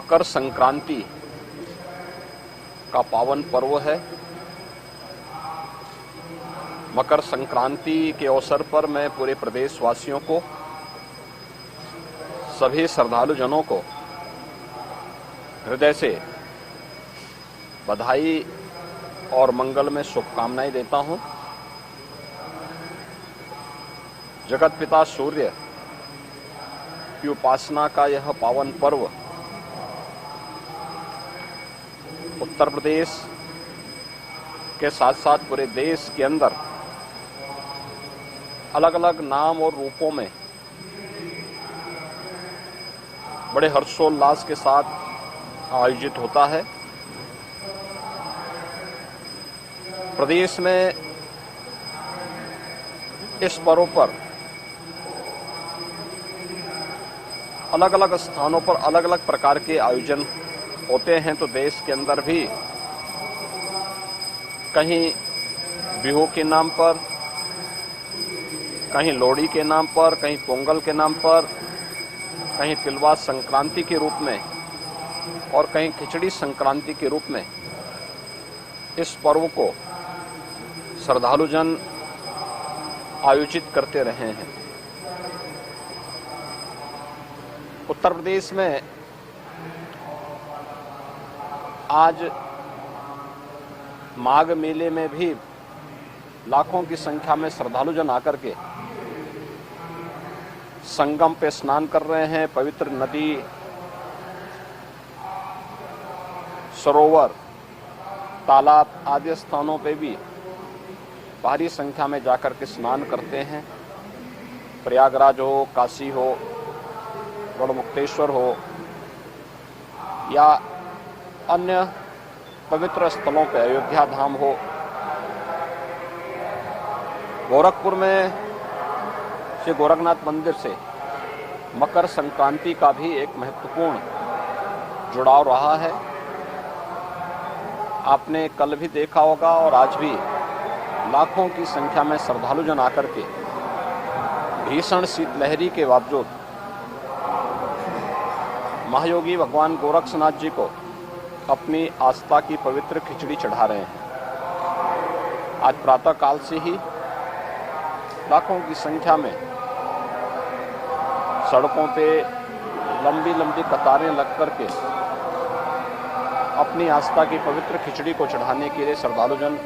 मकर संक्रांति का पावन पर्व है। मकर संक्रांति के अवसर पर मैं पूरे प्रदेशवासियों को, सभी श्रद्धालु जनों को हृदय से बधाई और मंगल में शुभकामनाएं देता हूं। जगत पिता सूर्य की उपासना का यह पावन पर्व उत्तर प्रदेश के साथ साथ पूरे देश के अंदर अलग अलग नाम और रूपों में बड़े हर्षोल्लास के साथ आयोजित होता है। प्रदेश में इस पर्व पर अलग अलग स्थानों पर अलग अलग प्रकार के आयोजन होते हैं। तो देश के अंदर भी कहीं बिहू के नाम पर, कहीं लोहड़ी के नाम पर, कहीं पोंगल के नाम पर, कहीं तिलवा संक्रांति के रूप में और कहीं खिचड़ी संक्रांति के रूप में इस पर्व को श्रद्धालु जन आयोजित करते रहे हैं। उत्तर प्रदेश में आज माघ मेले में भी लाखों की संख्या में श्रद्धालु जन आकर के संगम पे स्नान कर रहे हैं। पवित्र नदी, सरोवर, तालाब आदि स्थानों पे भी भारी संख्या में जाकर के स्नान करते हैं। प्रयागराज हो, काशी हो, गढ़मुक्तेश्वर हो या अन्य पवित्र स्थलों पे, अयोध्या धाम हो, गोरखपुर में श्री गोरखनाथ मंदिर से मकर संक्रांति का भी एक महत्वपूर्ण जुड़ाव रहा है। आपने कल भी देखा होगा और आज भी लाखों की संख्या में श्रद्धालु जन आकर के भीषण शीतलहरी के बावजूद महायोगी भगवान गोरक्षनाथ जी को अपनी आस्था की पवित्र खिचड़ी चढ़ा रहे हैं। आज प्रातः काल से ही लाखों की संख्या में सड़कों पे लंबी लंबी कतारें लग करके अपनी आस्था की पवित्र खिचड़ी को चढ़ाने के लिए श्रद्धालु जन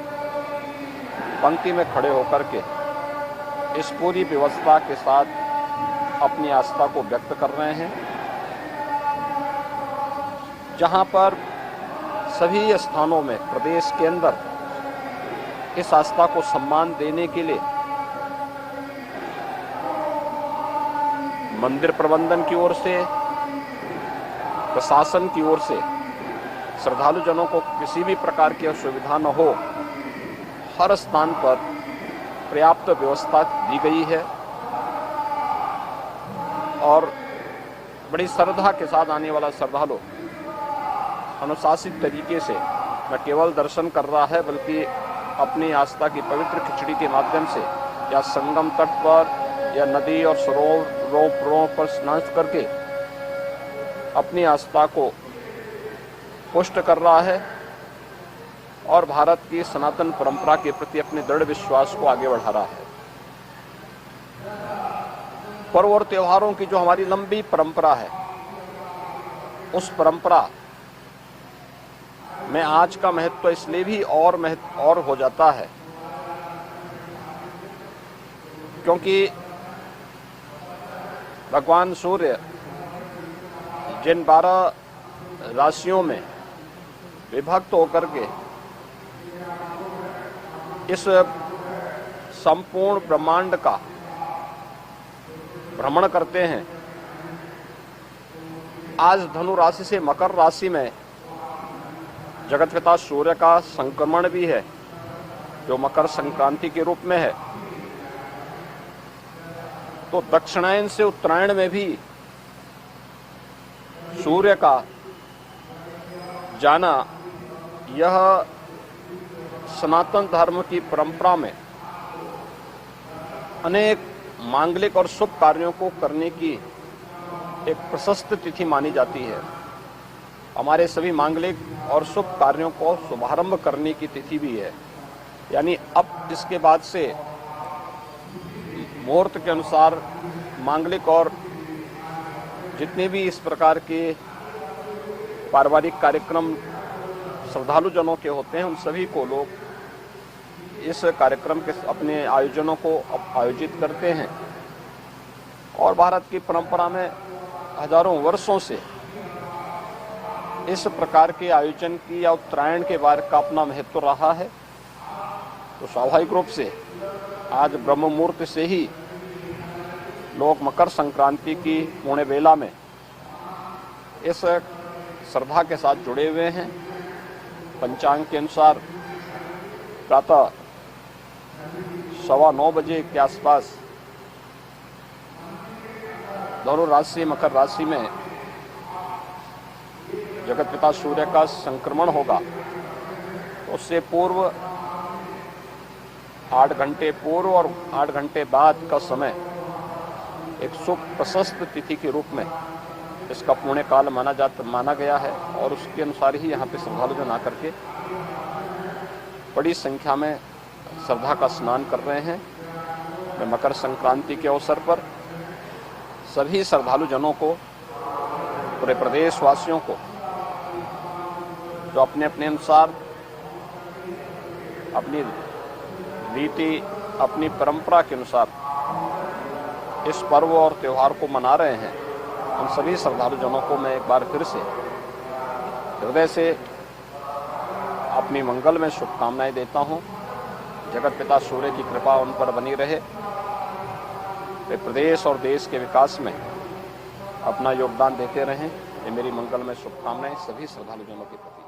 पंक्ति में खड़े होकर के इस पूरी व्यवस्था के साथ अपनी आस्था को व्यक्त कर रहे हैं। जहां पर सभी स्थानों में प्रदेश के अंदर इस आस्था को सम्मान देने के लिए मंदिर प्रबंधन की ओर से, प्रशासन की ओर से श्रद्धालु जनों को किसी भी प्रकार की असुविधा न हो, हर स्थान पर पर्याप्त व्यवस्था दी गई है और बड़ी श्रद्धा के साथ आने वाला श्रद्धालु अनुशासित तरीके से न केवल दर्शन कर रहा है बल्कि अपनी आस्था की पवित्र खिचड़ी के माध्यम से या संगम तट पर या नदी और सरोवरों पर स्नान करके अपनी आस्था को पुष्ट कर रहा है और भारत की सनातन परंपरा के प्रति अपने दृढ़ विश्वास को आगे बढ़ा रहा है। पर्व और त्योहारों की जो हमारी लंबी परंपरा है, उस परंपरा में आज का महत्व इसलिए भी और हो जाता है क्योंकि भगवान सूर्य जिन 12 राशियों में विभक्त होकर के इस संपूर्ण ब्रह्मांड का भ्रमण करते हैं, आज धनु राशि से मकर राशि में जगत पिता सूर्य का संक्रमण भी है जो मकर संक्रांति के रूप में है। तो दक्षिणायन से उत्तरायण में भी सूर्य का जाना यह सनातन धर्म की परंपरा में अनेक मांगलिक और शुभ कार्यों को करने की एक प्रशस्त तिथि मानी जाती है। हमारे सभी मांगलिक और शुभ कार्यों को शुभारंभ करने की तिथि भी है। यानी अब इसके बाद से मुहूर्त के अनुसार मांगलिक और जितने भी इस प्रकार के पारिवारिक कार्यक्रम श्रद्धालु जनों के होते हैं, उन सभी को लोग इस कार्यक्रम के अपने आयोजनों को आयोजित करते हैं। और भारत की परंपरा में हजारों वर्षों से इस प्रकार के आयोजन की या उत्तरायण के बार का अपना महत्व रहा है। तो स्वाभाविक रूप से आज ब्रह्म मुहूर्त से ही लोग मकर संक्रांति की पुण्य बेला में इस श्रद्धा के साथ जुड़े हुए हैं। पंचांग के अनुसार प्रातः 9:15 बजे के आसपास धनु राशि मकर राशि में जगत पिता सूर्य का संक्रमण होगा। तो उससे पूर्व 8 घंटे पूर्व और 8 घंटे बाद का समय एक शुभ प्रशस्त तिथि के रूप में इसका पुण्य काल माना गया है। और उसके अनुसार ही यहाँ पे श्रद्धालु जन आकर के बड़ी संख्या में श्रद्धा का स्नान कर रहे हैं। मकर संक्रांति के अवसर पर सभी श्रद्धालु जनों को, पूरे प्रदेश वासियों को, जो अपने अपने अनुसार अपनी रीति, अपनी परंपरा के अनुसार इस पर्व और त्यौहार को मना रहे हैं, उन सभी श्रद्धालु जनों को मैं एक बार फिर से हृदय से अपनी मंगल में शुभकामनाएं देता हूं। जगत पिता सूर्य की कृपा उन पर बनी रहे, वे प्रदेश और देश के विकास में अपना योगदान देते रहें। ये मेरी मंगल में शुभकामनाएं सभी श्रद्धालु जनों के प्रति।